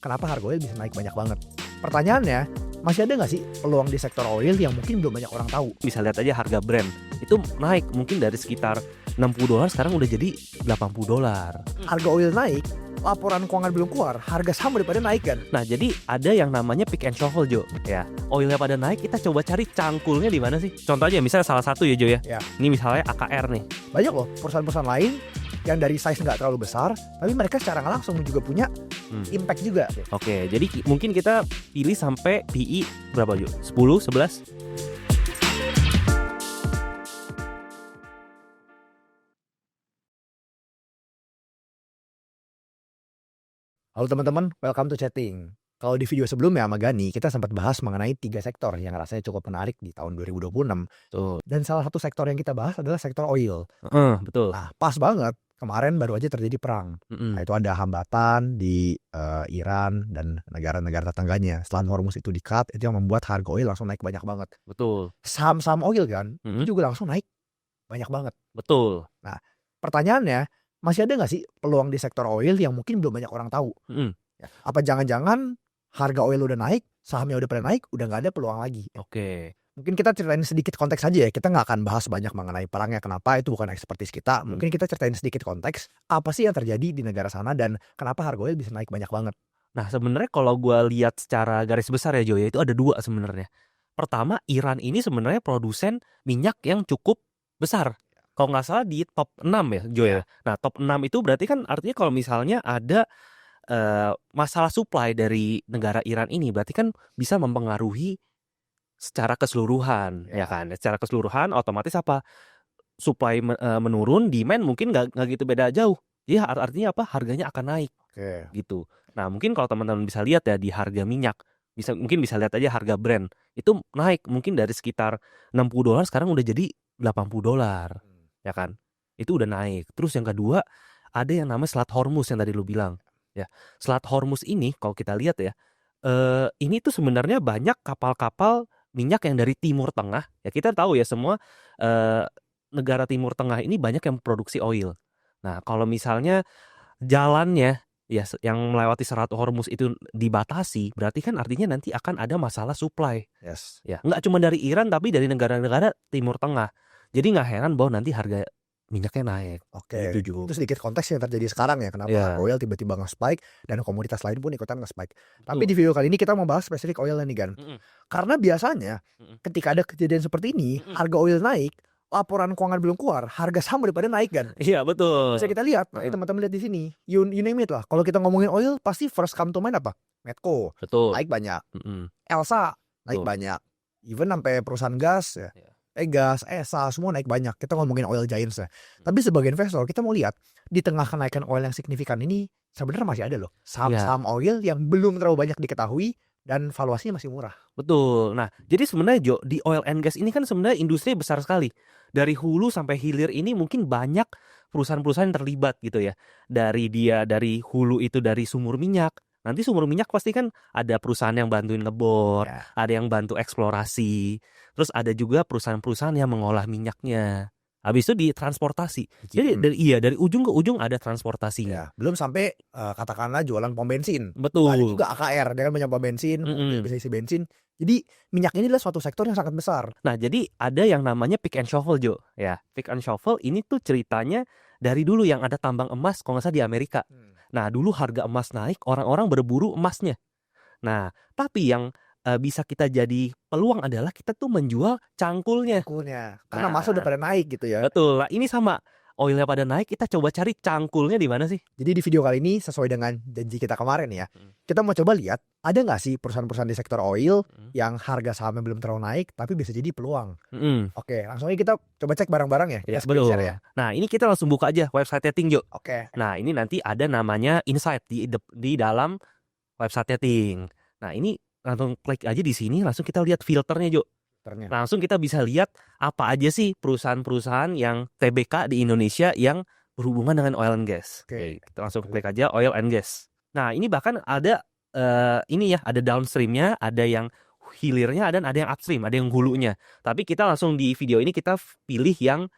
kenapa harga oil bisa naik banyak banget. Pertanyaannya, masih ada nggak sih peluang di sektor oil yang mungkin belum banyak orang tahu? Bisa lihat aja harga Brent itu naik mungkin dari sekitar $60 sekarang udah jadi $80. Harga oil naik, laporan keuangan belum keluar, harga saham daripada naik kan? Nah, jadi ada yang namanya pick and shovel, Jo. Ya, oilnya pada naik, kita coba cari cangkulnya di mana sih? Contoh aja, misalnya salah satu ya, Jo ya. Ya. Ini misalnya AKR nih. Banyak loh perusahaan-perusahaan lain yang dari size nggak terlalu besar, tapi mereka secara nggak langsung juga punya impact juga. Oke, jadi mungkin kita pilih sampai PI berapa, Jo? 10, 11? Halo teman-teman, welcome to chatting. Kalau di video sebelumnya sama Gani, kita sempat bahas mengenai 3 sektor yang rasanya cukup menarik di tahun 2026. Tuh. Dan salah satu sektor yang kita bahas adalah sektor oil. Betul. Nah, pas banget. Kemarin baru aja terjadi perang. Nah, itu ada hambatan di Iran dan negara-negara tetangganya. Setelah Hormuz itu di-cut, itu yang membuat harga oil langsung naik banyak banget. Betul. Saham-saham oil kan, itu juga langsung naik banyak banget. Betul. Nah, pertanyaannya, masih ada nggak sih peluang di sektor oil yang mungkin belum banyak orang tahu? Apa jangan-jangan harga oil udah naik, sahamnya udah pada naik, udah nggak ada peluang lagi? Oke. Mungkin kita ceritain sedikit konteks aja ya. Kita nggak akan bahas banyak mengenai perangnya, kenapa, itu bukan ekspertis kita. Mungkin kita ceritain sedikit konteks, apa sih yang terjadi di negara sana dan kenapa harga oil bisa naik banyak banget. Nah, sebenarnya kalau gue lihat secara garis besar ya, Jo ya, itu ada 2 sebenarnya. Pertama, Iran ini sebenarnya produsen minyak yang cukup besar. Kalau nggak salah di top 6 ya, Jo ya. Nah, top 6 itu berarti kan artinya kalau misalnya ada masalah supply dari negara Iran ini, berarti kan bisa mempengaruhi secara keseluruhan, ya kan? Secara keseluruhan otomatis apa? Supply menurun, demand mungkin nggak gitu beda jauh. Jadi artinya apa? Harganya akan naik. Gitu. Nah, mungkin kalau teman-teman bisa lihat ya di harga minyak, mungkin bisa lihat aja harga Brent itu naik mungkin dari sekitar $60 sekarang udah jadi $80. Ya kan? Itu udah naik. Terus yang kedua, ada yang namanya Selat Hormuz yang tadi lu bilang. Ya, Selat Hormuz ini kalau kita lihat ya, ini tuh sebenarnya banyak kapal-kapal minyak yang dari Timur Tengah. Ya, kita tahu ya semua negara Timur Tengah ini banyak yang produksi oil. Nah, kalau misalnya jalannya ya yang melewati Selat Hormuz itu dibatasi, berarti kan artinya nanti akan ada masalah supply. Ya, nggak cuma dari Iran tapi dari negara-negara Timur Tengah. Jadi nggak heran bahwa nanti harga minyaknya naik. Itu sedikit konteks yang terjadi sekarang ya, kenapa harga oil tiba-tiba nge-spike dan komoditas lain pun ikutan nge-spike. Tapi di video kali ini kita mau bahas spesifik oil nih Gan. Karena biasanya ketika ada kejadian seperti ini, harga oil naik, laporan keuangan belum keluar, harga saham daripada naik kan? Iya, betul. Bisa kita lihat, teman-teman lihat di sini. You name it lah. Kalau kita ngomongin oil, pasti first come to mind apa? Medco. Betul. Naik banyak. Elsa naik banyak. Even sampai perusahaan gas ya. Gas, ESA, semua naik banyak. Kita ngomongin oil giants ya. Tapi sebagai investor kita mau lihat di tengah kenaikan oil yang signifikan ini sebenarnya masih ada loh saham-saham oil yang belum terlalu banyak diketahui dan valuasinya masih murah. Betul. Nah, jadi sebenarnya Jo, di oil and gas ini kan sebenarnya industri besar sekali. Dari hulu sampai hilir ini mungkin banyak perusahaan-perusahaan yang terlibat gitu ya. Dari hulu itu dari sumur minyak. Nanti sumur minyak pasti kan ada perusahaan yang bantuin ngebor, ada yang bantu eksplorasi. Terus ada juga perusahaan-perusahaan yang mengolah minyaknya. Habis itu ditransportasi. Jadi dari ujung ke ujung ada transportasinya. Belum sampai katakanlah jualan pom bensin. Betul. Ada juga AKR, dia kan punya pom bensin, bisa isi bensin. Jadi minyak ini adalah suatu sektor yang sangat besar. Nah, jadi ada yang namanya pick and shovel, Jo. Ya, pick and shovel ini tuh ceritanya dari dulu yang ada tambang emas kalau nggak salah di Amerika. Nah, dulu harga emas naik, orang-orang berburu emasnya. Nah, tapi yang bisa kita jadi peluang adalah kita tuh menjual cangkulnya. Karena emasnya udah pada naik gitu ya. Betul. Nah, ini sama. Oilnya pada naik, kita coba cari cangkulnya di mana sih? Jadi di video kali ini sesuai dengan janji kita kemarin ya, kita mau coba lihat ada nggak sih perusahaan-perusahaan di sektor oil yang harga sahamnya belum terlalu naik tapi bisa jadi peluang. Oke, langsung aja kita coba cek barang-barang ya. Ya, betul. Ya. Nah, ini kita langsung buka aja website Ting, Jo. Nah, ini nanti ada namanya insight di dalam website Ting. Nah, ini langsung klik aja di sini, langsung kita lihat filternya, Jo. Langsung kita bisa lihat apa aja sih perusahaan-perusahaan yang TBK di Indonesia yang berhubungan dengan oil and gas. Oke, kita langsung klik aja oil and gas. Nah, ini bahkan ada ini ya, ada downstreamnya, ada yang hilirnya, dan ada yang upstream, ada yang hulunya. Tapi kita langsung di video ini kita pilih yang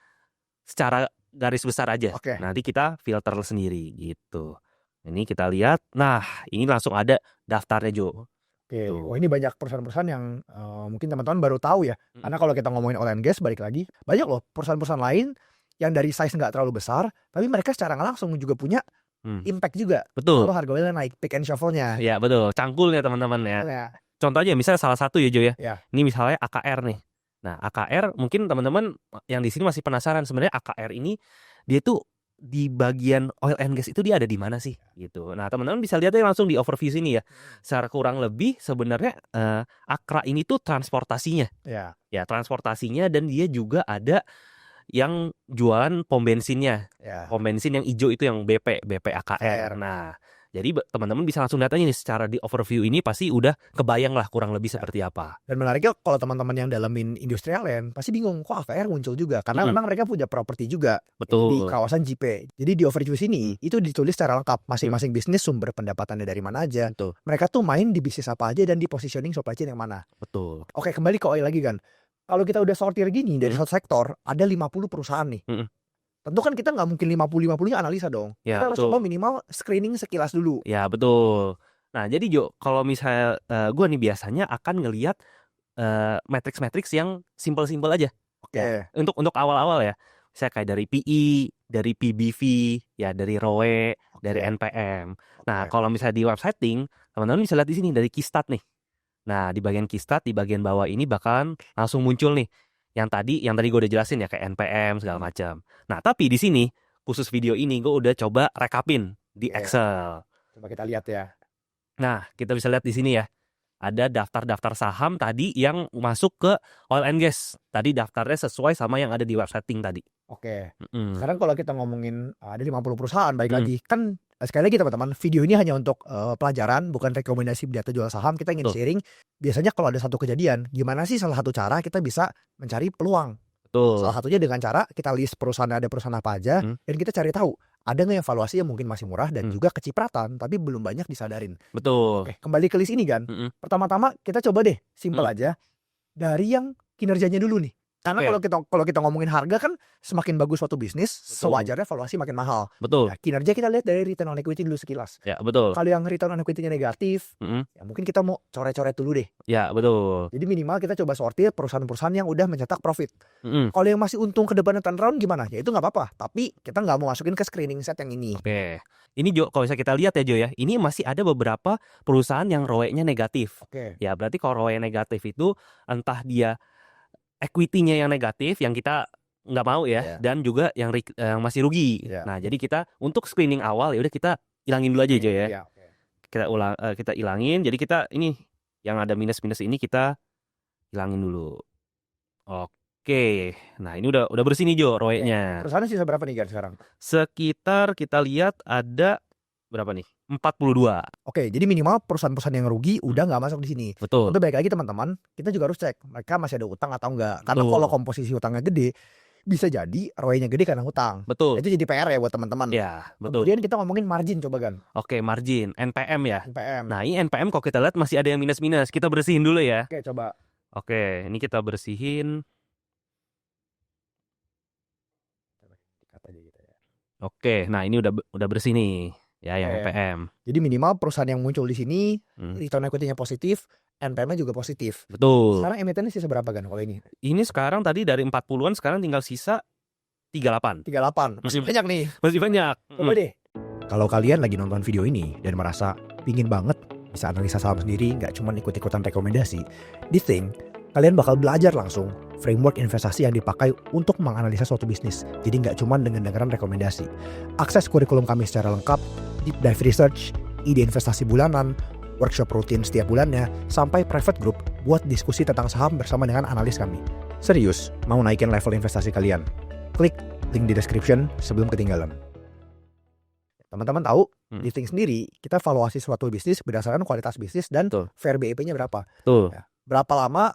secara garis besar aja. Nanti kita filter sendiri gitu. Ini kita lihat. Nah, ini langsung ada daftarnya Jo. Oke, Tuh. wah ini banyak perusahaan-perusahaan yang mungkin teman-teman baru tahu ya. Karena kalau kita ngomongin oil and gas balik lagi, banyak loh perusahaan-perusahaan lain yang dari size nggak terlalu besar, tapi mereka secara nggak langsung juga punya impact juga. Betul. Kalau harga oilnya naik, pick and shovel-nya. Ya betul, cangkulnya teman-teman ya. Ya. Contoh aja misalnya salah satu ya Jo ya. Ya. Ini misalnya AKR nih. Nah, AKR mungkin teman-teman yang di sini masih penasaran sebenarnya AKR ini dia tuh di bagian oil and gas itu dia ada di mana sih gitu. Nah, teman-teman bisa lihat aja langsung di overview sini ya. Secara kurang lebih sebenarnya Akra ini tuh transportasinya. Ya. Ya, transportasinya dan dia juga ada yang jualan pom bensinnya. Ya. Pom bensin yang hijau itu yang BP AKR. Nah, jadi teman-teman bisa langsung lihat aja nih secara di overview ini pasti udah kebayang lah kurang lebih seperti apa. Dan menariknya kalau teman-teman yang dalamin industrial land pasti bingung kok AKR muncul juga karena memang mereka punya properti juga. Betul. Di kawasan JP. Jadi di overview sini itu ditulis secara lengkap masing-masing bisnis sumber pendapatannya dari mana aja. Betul. Mereka tuh main di bisnis apa aja dan di positioning supply chain yang mana. Betul. Oke, kembali ke oil lagi kan. Kalau kita udah sortir gini dari satu sektor ada 50 perusahaan nih. Tentu kan kita nggak mungkin 50-50-nya analisa dong. Ya, kita harus coba minimal screening sekilas dulu. Ya betul. Nah jadi Jo, kalau misalnya gue nih biasanya akan ngelihat matrix-matrix yang simple-simple aja. Oke. Ya, untuk awal-awal ya. Misalnya kayak dari PE, dari PBV, ya dari ROE, dari NPM. Nah kalau misalnya di websitting, teman-teman bisa lihat di sini dari Keystat nih. Nah di bagian Keystat di bagian bawah ini bakalan langsung muncul nih. Yang tadi gue udah jelasin ya kayak NPM segala macam. Nah tapi di sini khusus video ini gue udah coba rekapin di Excel. Coba kita lihat ya. Nah kita bisa lihat di sini ya ada daftar-daftar saham tadi yang masuk ke oil and gas. Tadi daftarnya sesuai sama yang ada di websitting tadi. Oke. Sekarang kalau kita ngomongin ada 50 perusahaan baik lagi kan sekali lagi teman-teman video ini hanya untuk pelajaran bukan rekomendasi data jual saham. Kita ingin sharing biasanya kalau ada satu kejadian gimana sih salah satu cara kita bisa mencari peluang. Betul. Salah satunya dengan cara kita list perusahaan ada perusahaan apa aja dan kita cari tahu ada nggak yang valuasi yang mungkin masih murah dan juga kecipratan tapi belum banyak disadarin. Betul. Oke, kembali ke list ini kan. Pertama-tama kita coba deh simple aja dari yang kinerjanya dulu nih. Karena kalau kita ngomongin harga kan semakin bagus suatu bisnis, sewajarnya valuasi makin mahal. Betul. Nah, kinerja kita lihat dari return on equity dulu sekilas. Ya, betul. Kalau yang return on equity-nya negatif, ya mungkin kita mau coret-coret dulu deh. Ya, betul. Jadi minimal kita coba sortir perusahaan-perusahaan yang udah mencetak profit. Kalau yang masih untung ke depannya turnaround gimana? Ya itu nggak apa-apa. Tapi kita nggak mau masukin ke screening set yang ini. Oke. Ini Jo, kalau bisa kita lihat ya Jo ya, ini masih ada beberapa perusahaan yang ROE-nya negatif. Oke. Ya, berarti kalau ROE negatif itu entah dia equity-nya yang negatif yang kita nggak mau ya, dan juga yang masih rugi. Nah, jadi kita untuk screening awal ya udah kita ilangin dulu aja Jo ya. Kita ilangin. Jadi kita ini yang ada minus-minus ini kita ilangin dulu. Oke. Nah, ini udah bersih nih Jo ROE-nya. Perusahaannya sisa berapa nih Gan sekarang? Sekitar kita lihat ada berapa nih? 42. Oke, jadi minimal perusahaan-perusahaan yang rugi udah nggak masuk di sini. Betul. Tapi baik lagi teman-teman, kita juga harus cek mereka masih ada utang atau enggak. Karena kalau komposisi utangnya gede, bisa jadi ROE-nya gede karena utang. Betul. Itu jadi PR ya buat teman-teman. Ya, betul. Kemudian kita ngomongin margin coba Gan. Oke, margin, NPM ya. NPM. Nah, ini NPM kalau kita lihat masih ada yang minus-minus. Kita bersihin dulu ya. Oke, coba. Oke, ini kita bersihin. Oke, nah ini udah bersih nih. Ya, yang NPM. Jadi minimal perusahaan yang muncul di sini return equity-nya positif, NPM-nya juga positif. Betul. Sekarang emitennya sisa berapa Gan kalau ini? Ini sekarang tadi dari 40-an sekarang tinggal sisa 38. 38. Masih banyak nih. Masih banyak. Coba deh. Kalau kalian lagi nonton video ini dan merasa pingin banget bisa analisa saham sendiri, nggak cuma ikut-ikutan rekomendasi, di Think kalian bakal belajar langsung framework investasi yang dipakai untuk menganalisa suatu bisnis. Jadi nggak cuma dengan dengeran rekomendasi. Akses kurikulum kami secara lengkap, deep dive research, ide investasi bulanan, workshop rutin setiap bulannya, sampai private group buat diskusi tentang saham bersama dengan analis kami. Serius, mau naikin level investasi kalian? Klik link di description sebelum ketinggalan. Teman-teman tahu, di Think sendiri, kita valuasi suatu bisnis berdasarkan kualitas bisnis dan fair BEP-nya berapa. Ya, berapa lama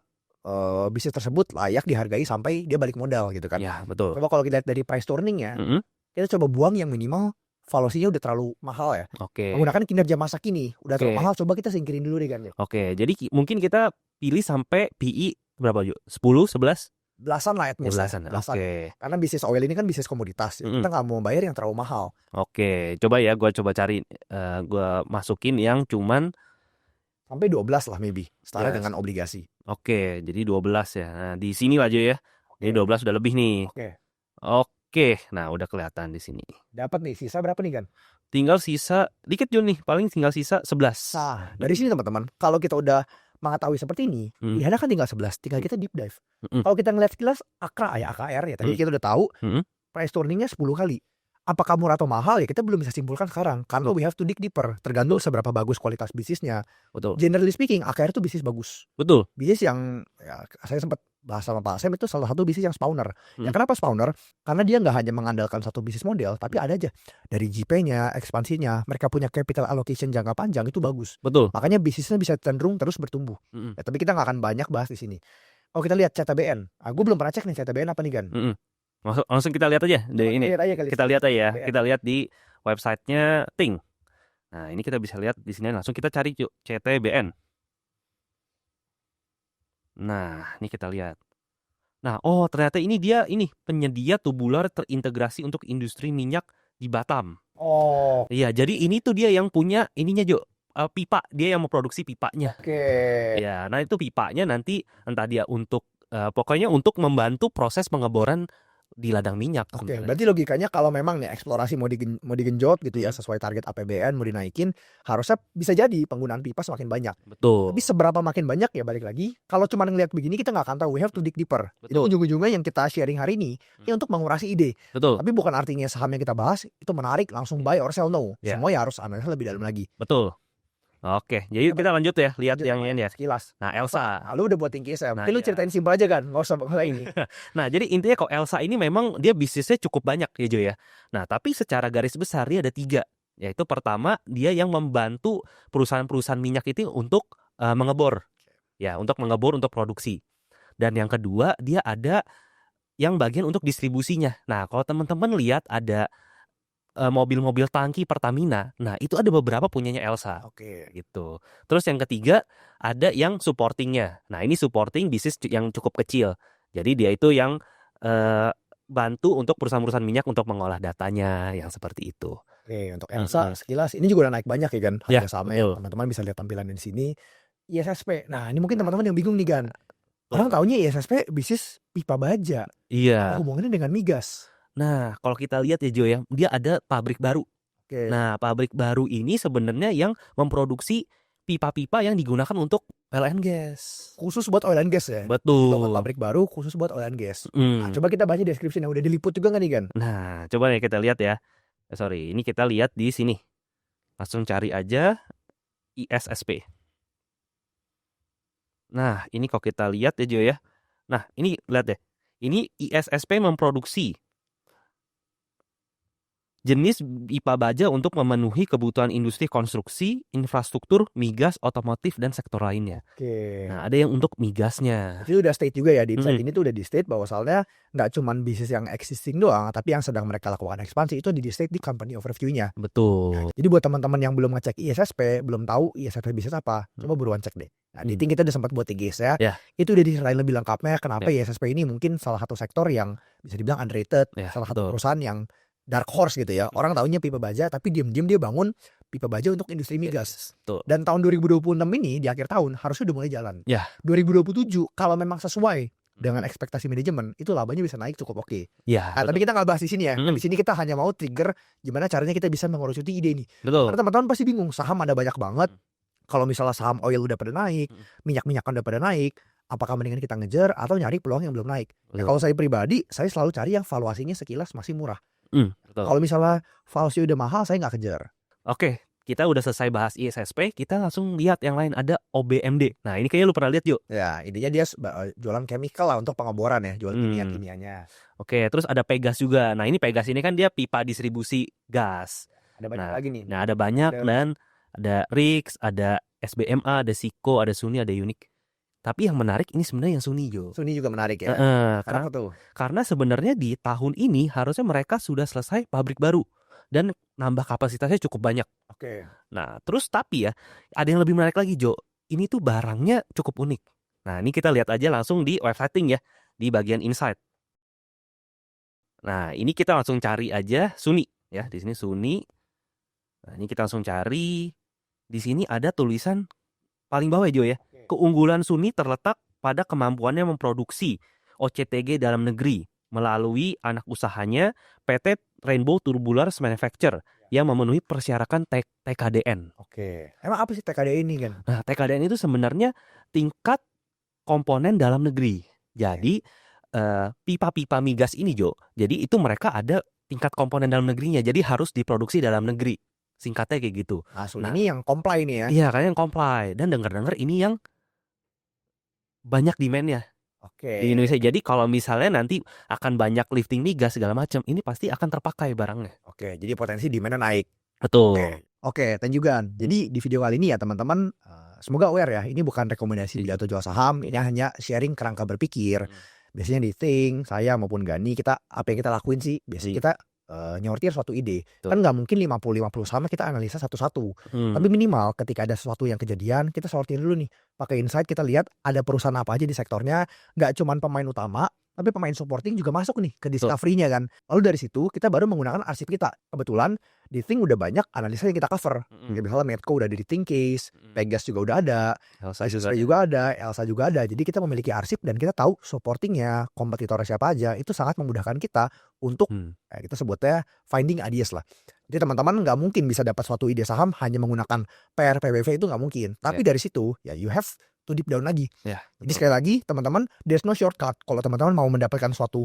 bisnis tersebut layak dihargai sampai dia balik modal gitu kan. Ya, betul. Coba kalau kita lihat dari price turning-nya, kita coba buang yang minimal valuasinya udah terlalu mahal ya. Oke. Menggunakan kinerja masa kini udah terlalu mahal, coba kita singkirin dulu deh kan. Oke, jadi mungkin kita pilih sampai PE berapa Jo? 10, 11? belasan lah at most. Belasan. Oke. Karena bisnis oil ini kan bisnis komoditas. Kita nggak mau bayar yang terlalu mahal. Oke, coba ya gue coba cari, gue masukin yang cuman sampai 12 lah maybe, setara dengan obligasi. Oke, jadi 12 ya. Nah, di sini lah Jo ya. Jadi 12 udah lebih nih. Oke, nah udah kelihatan di sini. Dapat nih, sisa berapa nih kan? Tinggal sisa dikit Jo nih, paling tinggal sisa 11. Nah, dari sini teman-teman, kalau kita udah mengetahui seperti ini, IHana kan tinggal 11, tinggal kita deep dive. Kalau kita ngeliat sekilas AKR ya, tadi kita udah tahu price turningnya 10 kali. Apakah murah atau mahal ya kita belum bisa simpulkan sekarang, karena we have to dig deeper, tergantung seberapa bagus kualitas bisnisnya. Betul. Generally speaking, AKR itu bisnis bagus. Betul. Bisnis yang ya, saya sempat bahas sama Pak Sam, itu salah satu bisnis yang spawner. Ya kenapa spawner? Karena dia nggak hanya mengandalkan satu bisnis model, tapi ada aja dari JP-nya, ekspansinya, mereka punya capital allocation jangka panjang itu bagus. Betul. Makanya bisnisnya bisa cenderung terus bertumbuh. Ya, tapi kita nggak akan banyak bahas di sini. Kalau kita lihat CTBN, gue belum pernah cek nih CTBN apa nih Gan? Langsung kita lihat aja deh ini. Kita lihat aja ya. CTBN. Kita lihat di websitenya Ting. Nah ini kita bisa lihat di sini, langsung kita cari CTBN. Nah ini kita lihat. Nah ternyata ini dia penyedia tubular terintegrasi untuk industri minyak di Batam. Iya, jadi ini tuh dia yang punya ininya Jo, pipa, dia yang memproduksi pipanya. Ya, nah itu pipanya nanti entah dia untuk pokoknya untuk membantu proses pengeboran di ladang minyak. Berarti logikanya kalau memang nih eksplorasi mau digenjot gitu ya, sesuai target APBN mau dinaikin, harusnya bisa jadi penggunaan pipa semakin banyak. Betul. Tapi seberapa makin banyak ya balik lagi, kalau cuma ngeliat begini kita nggak akan tahu. We have to dig deeper. Itu ujung-ujungnya yang kita sharing hari ini ya untuk mengurasi ide. Betul. Tapi bukan artinya saham yang kita bahas itu menarik langsung buy or sell, no. Semua ya harus analisa lebih dalam lagi. Betul. Oke, jadi kita lanjut ya, lihat yang ini ya, sekilas. Nah, Elsa. Lu udah buat tinggi SM. Lu ceritain simpel aja kan, nggak usah ini. Nah, jadi intinya kok Elsa ini memang dia bisnisnya cukup banyak ya Jo ya. Nah, tapi secara garis besar dia ada 3. Yaitu pertama, dia yang membantu perusahaan-perusahaan minyak itu untuk mengebor. Ya, untuk mengebor untuk produksi. Dan yang kedua, dia ada yang bagian untuk distribusinya. Nah, kalau teman-teman lihat ada mobil-mobil tangki Pertamina, nah itu ada beberapa punyanya Elsa. Gitu. Terus yang ketiga ada yang supportingnya. Nah ini supporting bisnis yang cukup kecil. Jadi dia itu yang bantu untuk perusahaan-perusahaan minyak untuk mengolah datanya yang seperti itu. Untuk Elsa sekilas ini juga udah naik banyak ya kan harga sahamnya. Teman-teman bisa lihat tampilan di sini. ISSP. Nah ini mungkin teman-teman yang bingung nih Gan. Orang taunya ISSP bisnis pipa baja. Iya. Hubungannya dengan migas. Nah, kalau kita lihat ya Jo ya, dia ada pabrik baru. Nah, pabrik baru ini sebenarnya yang memproduksi pipa-pipa yang digunakan untuk oil and gas. Khusus buat oil and gas ya? Betul. Pabrik baru khusus buat oil and gas. Nah, coba kita baca deskripsinya, udah diliput juga nggak nih Gan? Nah, coba nih kita lihat ya. Ini kita lihat di sini. Langsung cari aja ISSP. Nah, ini kalau kita lihat ya Jo ya. Nah, ini lihat deh. Ini ISSP memproduksi jenis pipa baja untuk memenuhi kebutuhan industri konstruksi, infrastruktur, migas, otomotif, dan sektor lainnya. Nah, ada yang untuk migasnya. Itu udah state juga ya, di insight ini tuh udah di state bahwa soalnya nggak cuma bisnis yang existing doang, tapi yang sedang mereka lakukan ekspansi itu di state di company overview-nya. Betul. Jadi buat teman-teman yang belum ngecek ISSP, belum tahu ISSP bisnis apa, coba buruan cek deh. Nah, di Ting kita udah sempat buat TGS ya. Itu udah diserahin lebih lengkapnya kenapa ISSP ini mungkin salah satu sektor yang bisa dibilang underrated, salah satu perusahaan yang dark horse gitu ya. Orang taunya pipa baja, tapi diem-diem dia bangun pipa baja untuk industri migas. Dan tahun 2026 ini di akhir tahun harusnya udah mulai jalan. 2027 kalau memang sesuai dengan ekspektasi manajemen, itu labanya bisa naik cukup oke. Tapi kita nggak bahas di sini ya. Di sini kita hanya mau trigger gimana caranya kita bisa mengerucuti ide ini. Karena teman-teman pasti bingung, saham ada banyak banget. Kalau misalnya saham oil udah pada naik, minyak-minyakan udah pada naik, apakah mendingan kita ngejar atau nyari peluang yang belum naik? Kalau saya pribadi, saya selalu cari yang valuasinya sekilas masih murah. Kalau misalnya valuasi udah mahal, saya nggak kejar. Oke, kita udah selesai bahas ISSP, kita langsung lihat yang lain, ada OBMD. Nah ini kayaknya lu pernah lihat yuk. Ya, intinya dia jualan chemical lah untuk pengeboran ya, jual kimia-kimianya. Oke, terus ada Pegas juga. Nah ini Pegas ini kan dia pipa distribusi gas. Ada banyak lagi nih. Nah ada banyak dan ada Rix, ada SBMA, ada Siko, ada Suni, ada Unik. Tapi yang menarik ini sebenarnya yang Suni Jo. Suni juga menarik ya. Kenapa tuh? Karena sebenarnya di tahun ini harusnya mereka sudah selesai pabrik baru dan nambah kapasitasnya cukup banyak. Nah, terus tapi ya ada yang lebih menarik lagi Jo. Ini tuh barangnya cukup unik. Nah, ini kita lihat aja langsung di website Ting ya. di bagian insight. Nah, ini kita langsung cari aja Suni ya. Di sini Suni. Nah, ini kita langsung cari. Di sini ada tulisan paling bawah ya Jo ya. Keunggulan Suni terletak pada kemampuannya memproduksi OCTG dalam negeri melalui anak usahanya PT Rainbow Tubular Manufacture yang memenuhi persyaratan TKDN. Oke. Emang apa sih TKDN ini kan? Nah, TKDN itu sebenarnya tingkat komponen dalam negeri. Jadi pipa-pipa migas ini Jo, jadi itu mereka ada tingkat komponen dalam negerinya, jadi harus diproduksi dalam negeri. Singkatnya kayak gitu. Nah, ini yang comply nih ya. Iya, kayaknya yang comply. Dan dengar-dengar ini yang banyak demand-nya di Indonesia. Jadi kalau misalnya nanti akan banyak lifting migas segala macam, ini pasti akan terpakai barangnya. Oke, jadi potensi demand-nya naik. Betul. Oke, thank you Gan. Jadi di video kali ini ya teman-teman, semoga aware ya, ini bukan rekomendasi beli atau jual saham, ini hanya sharing kerangka berpikir. Biasanya di Think, saya maupun Gani, kita apa yang kita lakuin sih? Biasanya kita nyortir suatu ide. Kan nggak mungkin 50-50 sama kita analisa satu-satu. Tapi minimal ketika ada sesuatu yang kejadian, kita sortir dulu nih. Pakai insight kita lihat ada perusahaan apa aja di sektornya. Nggak cuma pemain utama, tapi pemain supporting juga masuk nih ke discovery-nya kan. Lalu dari situ kita baru menggunakan arsip kita. Kebetulan di Think udah banyak analisa yang kita cover. Misalnya Medco udah ada di Think Case, Pegas juga udah ada, Elsa juga ada, Elsa juga ada. Jadi kita memiliki arsip dan kita tahu supportingnya, kompetitornya siapa aja. Itu sangat memudahkan kita untuk kita sebutnya finding ideas lah. Jadi teman-teman nggak mungkin bisa dapat suatu ide saham hanya menggunakan PR, PBV, itu nggak mungkin. Tapi dari situ ya you have to deep down lagi. Jadi sekali lagi teman-teman, there's no shortcut. Kalau teman-teman mau mendapatkan suatu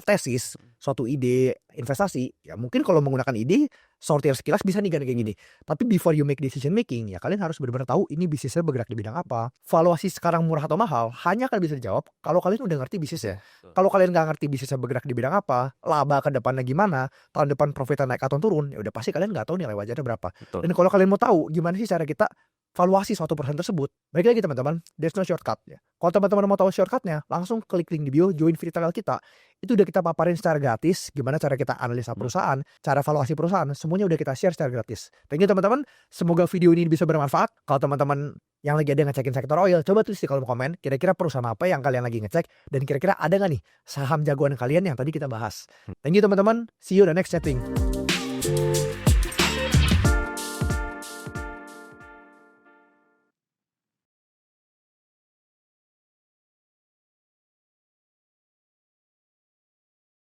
tesis, suatu ide investasi, ya mungkin kalau menggunakan ide sortir sekilas bisa nih kayak gini. Tapi before you make decision making, ya kalian harus benar-benar tahu ini bisnisnya bergerak di bidang apa. Valuasi sekarang murah atau mahal hanya akan bisa dijawab kalau kalian udah ngerti bisnisnya. Kalau kalian nggak ngerti bisnisnya bergerak di bidang apa, laba ke depannya gimana, tahun depan profitnya naik atau turun, ya udah pasti kalian nggak tahu nilai wajarnya berapa. Dan kalau kalian mau tahu gimana sih cara kita valuasi suatu perusahaan tersebut, baik lagi teman-teman, there's no shortcut ya. Kalau teman-teman mau tahu shortcutnya, langsung klik link di bio, join free trial kita. Itu udah kita paparin secara gratis, gimana cara kita analisa perusahaan, cara valuasi perusahaan, semuanya udah kita share secara gratis. Thank you teman-teman, semoga video ini bisa bermanfaat. Kalau teman-teman yang lagi ada ngecekin sektor oil, coba tulis di kolom komen, kira-kira perusahaan apa yang kalian lagi ngecek, dan kira-kira ada nggak nih saham jagoan kalian yang tadi kita bahas. Thank you teman-teman, see you the next chatting.